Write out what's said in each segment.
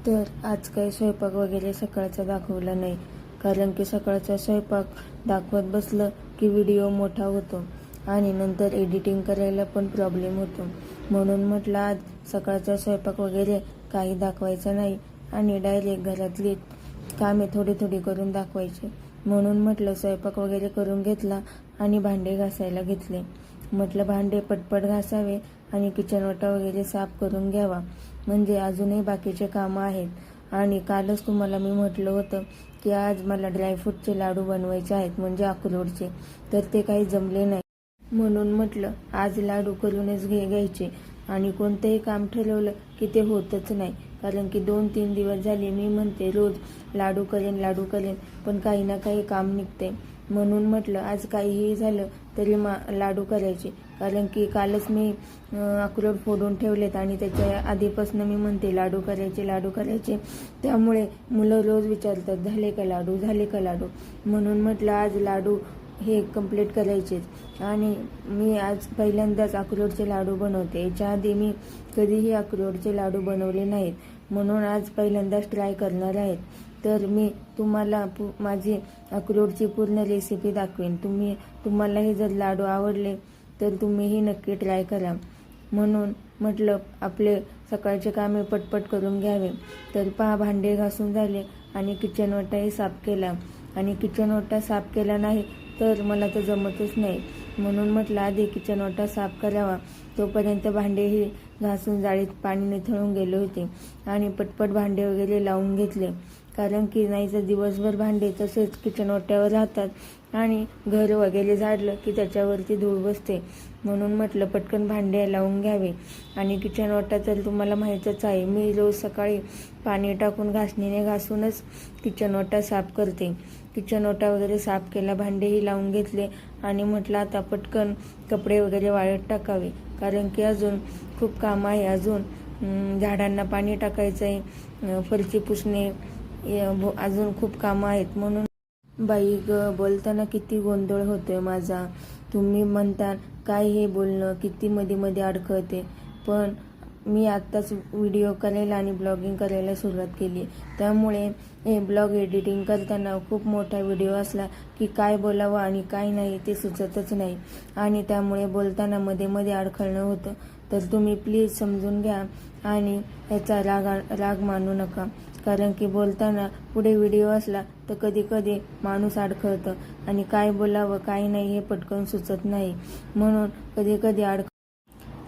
तर आज काही स्वयंपाक वगैरे सकाळचा दाखवला नाही, कारण की सकाळचा स्वयंपाक दाखवत बसलं की व्हिडिओ मोठा होतो आणि नंतर एडिटिंग करायला पण प्रॉब्लेम होतो. म्हणून म्हटलं आज सकाळचा स्वयंपाक वगैरे काही दाखवायचं नाही आणि डायरेक्ट घरातली कामे थोडी थोडी करून दाखवायची. म्हणून म्हटलं स्वयंपाक वगैरे करून घेतला आणि भांडे घासायला घेतले. म्हटलं भांडे पटपट घासावे आणि किचन वाटा वगैरे साफ करून घ्यावा, म्हणजे अजूनही बाकीचे कामं आहेत. आणि कालच तुम्हाला मी म्हटलं होतं की आज मला ड्रायफ्रूटचे लाडू बनवायचे आहेत, म्हणजे अक्रोडचे, तर ते काही जमले नाही. म्हणून म्हटलं आज लाडू करूनच घ्यायचे. आणि कोणतंही काम ठरवलं की ते होतच नाही, कारण की 2-3 दिवस झाले मी म्हणते रोज लाडू करेन, पण काही ना काही काम निघते. म्हणून म्हटलं आज काहीही झालं तरी लाडू करायचे, कारण की कालच मी अक्रोड फोडून ठेवलेत आणि त्याच्या आधीपासून मी म्हणते लाडू करायचे. त्यामुळे मुलं रोज विचारतात झाले का लाडू. म्हणून म्हटलं आज लाडू हे कंप्लीट करायचेच. आणि मी आज पहिल्यांदाच अक्रोडचे लाडू बनवते. याच्या आधी मी कधीही अक्रोडचे लाडू बनवले नाहीत, म्हणून आज पहिल्यांदाच ट्राय करणार आहेत. तर मी तुम्हाला माझी अक्रोडची पूर्ण रेसिपी दाखवेन. तुम्हालाही जर लाडू आवडले तर तुम्हीही नक्की ट्राय करा. म्हणून म्हटलं आपले सकाळचे कामे पटपट करून घ्यावे. तर पहा, भांडे घासून झाले आणि किचन वाटाही साफ केला. आणि किचन वाटा साफ केला नाही तर मला तर जमतच नाही. म्हणून म्हटलं आधी किचन वाटा साफ करावा. तोपर्यंत भांडेही घासून जाळीत पाणी निथळून गेले होते आणि पटपट भांडे वगैरे लावून घेतले, कारण की नाही तर दिवसभर भांडे तसेच किचन वाट्यावर राहतात आणि घर वगैरे झाडलं की त्याच्यावरती धूळ बसते. म्हणून म्हटलं पटकन भांडे लावून घ्यावे. आणि किचन वाटा तर तुम्हाला माहीतच आहे, मी रोज सकाळी पाणी टाकून घासणीने घासूनच किचन वाटा साफ करते. किचन वाटा वगैरे साफ केला, भांडेही लावून घेतले आणि म्हटलं आता पटकन कपडे वगैरे वाळत टाकावे, कारण की अजून खूप काम आहे. अजून झाडांना पाणी टाकायचं आहे, फरची पुसणे, अजून खूप कामं आहेत. म्हणून बाई ग, बोलताना किती गोंधळ होतोय माझा. तुम्ही म्हणता काय हे बोलणं किती मध्ये अडखळते, पण मी आत्ताच व्हिडिओ करायला आणि ब्लॉगिंग करायला सुरुवात केली. त्यामुळे हे ब्लॉग एडिटिंग करताना खूप मोठा व्हिडिओ असला की काय बोलावं आणि काय नाही ते सुचतच नाही, आणि त्यामुळे बोलताना मध्ये अडखळणं होतं. तर तुम्ही प्लीज समजून घ्या आणि याचा राग मानू नका, कारण की बोलताना पुढे व्हिडिओ असला तर कधी माणूस अडखळतं आणि काय बोलावं काय नाही हे पटकन सुचत नाही, म्हणून कधी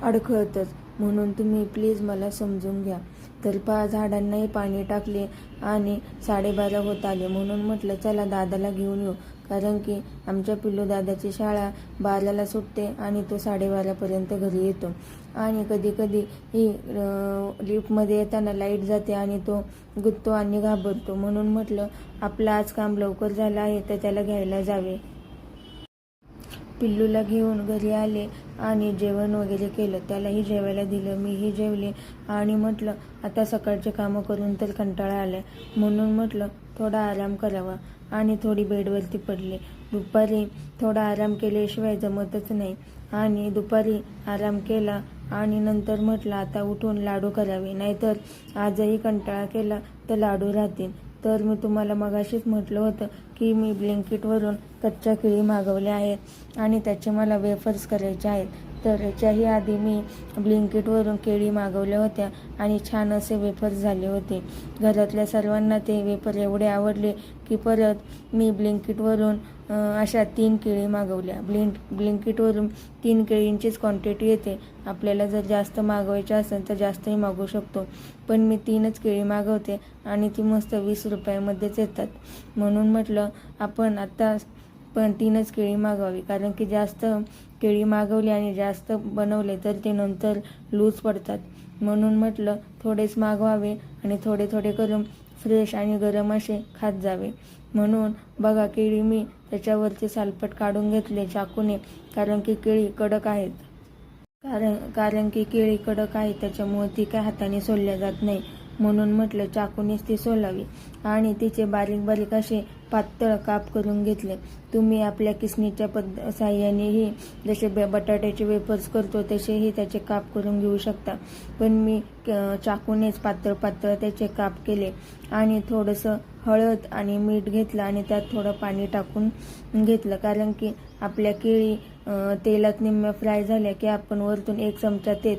अडखळतंच. म्हणून तुम्ही प्लीज मला समजून घ्या. तर पहा, झाडांनाही पाणी टाकले आणि 12:30 होत आले. म्हणून म्हटलं चला दादाला घेऊन येऊ, कारण की आमच्या पिल्लू दादाची शाळा 12ला सुटते आणि तो 12:30पर्यंत घरी येतो. आणि कधी ही लिफ्टमध्ये येताना लाईट जाते आणि तो गुत्तो आणि घाबरतो. म्हणून म्हटलं आपलं आज काम लवकर झालं आहे तर त्याला घ्यायला जावे. पिल्लूला घेऊन घरी आले आणि जेवण वगैरे केलं, त्यालाही जेवायला दिलं, मीही जेवले. आणि म्हटलं आता सकाळचे कामं करून तर कंटाळा आला, म्हणून म्हटलं थोडा आराम करावा आणि थोडी बेडवरती पडले. दुपारी थोडा आराम केल्याशिवाय जमतच नाही, आणि दुपारी आराम केला आणि नंतर म्हटलं आता उठून लाडू करावे, नाहीतर आजही कंटाळा केला तर लाडू राहतील. तर मी तुम्हाला मगाशीच म्हटलं होतं की मी ब्लिंकिटवरून कच्च्या केळी मागवल्या आहेत आणि त्याचे मला वेफर्स करायचे आहेत. तर याच्याही आधी मी ब्लिंकिटवरून केळी मागवल्या होत्या आणि छान असे वेफर्स झाले होते. घरातल्या सर्वांना ते वेफर एवढे आवडले की परत मी ब्लिंकिटवरून अशा 3 केळी मागवल्या. ब्लिंकिटवरून 3 केळींचीच क्वांटिटी येते. आपल्याला जर जास्त मागवायची असेल तर जास्तही मागवू शकतो, पण मी 3च केळी मागवते आणि ती मस्त 20 रुपयामध्येच येतात. म्हणून म्हटलं आपण आता पण 3च केळी मागवावी, कारण की जास्त केळी मागवली आणि जास्त बनवले तर ते नंतर लूज पडतात. म्हणून म्हटलं थोडेच मागवावे आणि थोडे करून फ्रेश आणि गरम असे खात जावे. म्हणून बघा, केळी मी त्याच्यावरचे सालपट काढून घेतले चाकूने, कारण की केळी कडक आहेत. कारण की केळी कडक आहे, त्याच्यामुळे ती काय हाताने सोलल्या जात नाही. म्हणून म्हटलं चाकूनेच ती सोलावी आणि तिचे बारीक असे पातळ काप करून घेतले. तुम्ही आपल्या किसणीच्या साह्यानेही जसे बटाट्याचे वेफर्स करतो तसेही त्याचे काप करून घेऊ शकता, पण मी चाकूनेच पातळ पातळ त्याचे काप केले आणि थोडंसं हळद आणि मीठ घेतलं आणि त्यात थोडं पाणी टाकून घेतलं, कारण की आपल्या केळी तेलात निम्म्या फ्राय झाल्या की आपण वरतून 1 चमचा तेल,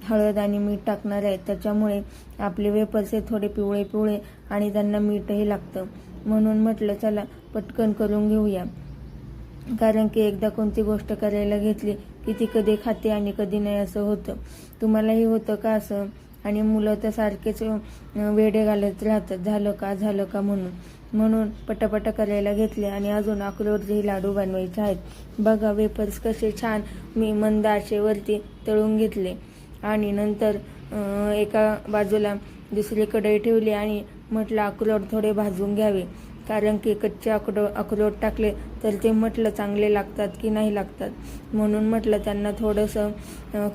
हळद आणि मीठ टाकणार आहे. त्याच्यामुळे आपले वेफर्स हे थोडे पिवळे पिवळे आणि त्यांना मीठही लागतं. म्हणून म्हटलं चला पटकन करून घेऊया, कारण की एकदा कोणती गोष्ट करायला घेतली की ती कधी खाते आणि कधी नाही असं होतं. तुम्हालाही होतं का असं? आणि मुलं तर सारखेच वेडे घालत राहतात, झालं का म्हणून पटापटा करायला घेतले. आणि अजून अक्रोडचे लाडू बनवायचे आहेत. बघा वेफर्स कसे छान मी मंद आचेवरती तळून घेतले आणि नंतर एका बाजूला दुसरी कढई ठेवली आणि म्हटलं अक्रोड थोडे भाजून घ्यावे, कारण की कच्चे अक्रोड टाकले तर ते म्हटलं चांगले लागतात की नाही लागतात, म्हणून म्हटलं त्यांना थोडंसं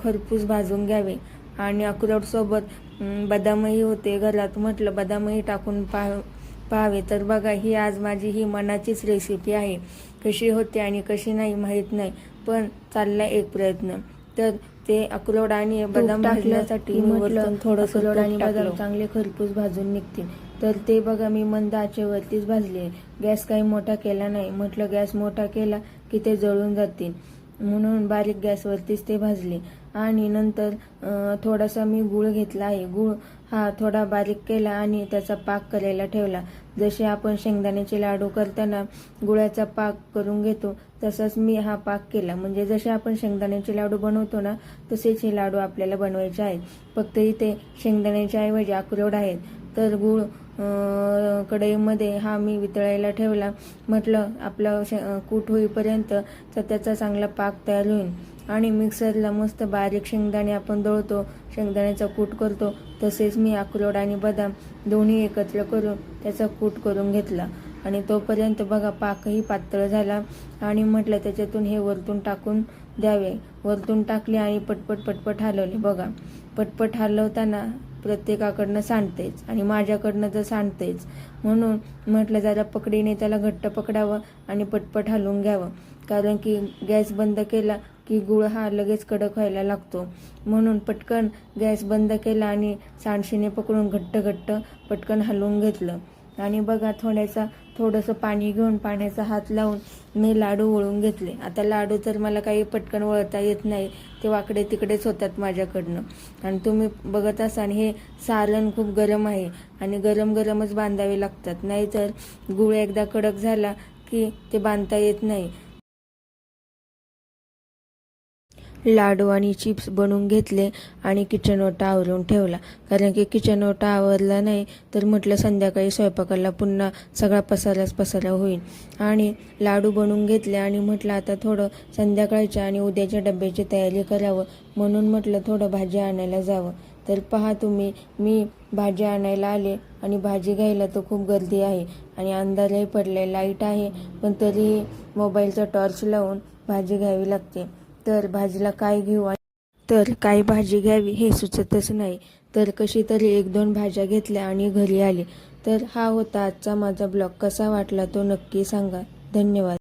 खरपूस भाजून घ्यावे. आणि अक्रोडसोबत बदामही होते घरात, म्हटलं बदामही टाकून पाहावे. तर बघा ही आज माझी ही मनाचीच रेसिपी आहे. कशी होते आणि कशी नाही माहीत नाही, पण चालला एक प्रयत्न. तर ते अक्रोड आणि बदाम भाजण्यासाठी मी वरतून थोडंसं अक्रोड आणि बदाम चांगले खरपूस भाजून निघतील. तर ते बघा मी मंद आचेवरतीच भाजले, गॅस काही मोठा केला नाही. म्हटलं गॅस मोठा केला की ते जळून जातील, म्हणून बारीक गॅसवरतीच ते भाजले. आणि नंतर थोडासा मी गूळ घेतला आहे. गूळ हा थोडा बारीक केला आणि त्याचा पाक करायला ठेवला. जसे आपण शेंगदाण्याचे लाडू करताना गुळाचा पाक करून घेतो तसंच मी हा पाक केला. म्हणजे जसे आपण शेंगदाण्याचे लाडू बनवतो ना तसेच हे लाडू आपल्याला बनवायचे आहेत. फक्त इथे शेंगदाण्याच्या ऐवजी अक्रोड आहेत. तर गूळ कढईमध्ये हा मी वितळायला ठेवला. म्हटलं आपलं कूट होईपर्यंत तर त्याचा चांगला पाक तयार होईल. आणि मिक्सरला मस्त बारीक शेंगदाणे आपण दळतो, शेंगदाण्याचा कूट करतो, तसेच मी अक्रोड आणि बदाम दोन्ही एकत्र करून त्याचा कूट करून घेतला. आणि तोपर्यंत बघा पाकही पातळ झाला आणि म्हटलं त्याच्यातून हे वरतून टाकून द्यावे. वरतून टाकले आणि पटपट हलवले. बघा पटपट हलवताना प्रत्येकाकडनं सांडतेच आणि माझ्याकडनं तर सांडतेच, म्हणून म्हटलं जरा पकडीने त्याला घट्ट पकडावं आणि पटपट हलवून घ्यावं, कारण की गॅस बंद केला की गूळ हा लगेच कडक व्हायला लागतो. म्हणून पटकन गॅस बंद केला आणि सांडशीने पकडून घट्ट पटकन हलवून घेतलं. आणि बघा थोडंसं पाणी घेऊन पाण्याचा हात लावून मी लाडू वळून घेतले. आता लाडू तर मला काही पटकन वळता येत नाही, ते वाकडे तिकडेच होतात माझ्याकडनं. आणि तुम्ही बघत असाल हे सारण खूप गरम आहे आणि गरमच बांधावे लागतात, नाहीतर गूळ एकदा कडक झाला की ते बांधता येत नाही. लाडू आणि चिप्स बनवून घेतले आणि किचन ओटा आवरून ठेवला, कारण की किचन ओटा आवरला नाही तर म्हटलं संध्याकाळी स्वयंपाकाला पुन्हा सगळा पसारा होईल. आणि लाडू बनवून घेतले आणि म्हटलं आता थोडं संध्याकाळच्या आणि उद्याच्या डब्याची तयारी करावं, म्हणून म्हटलं थोडं भाजी आणायला जावं. तर पहा तुम्ही मी भाजी आणायला आले आणि भाजी घ्यायला तर खूप गर्दी आहे आणि अंधारही पडलाय, लाईट आहे, पण तरीही मोबाईलचा टॉर्च लावून भाजी घ्यावी लागते. तर भाजीला काय घेऊ तर काय भाजी घ्यावी हे सुचतच नाही. तर कशी तरी 1-2 भाज्या घेतल्या आणि घरी आले. तर हा होता आजचा माझा ब्लॉग. कसा वाटला तो नक्की सांगा. धन्यवाद.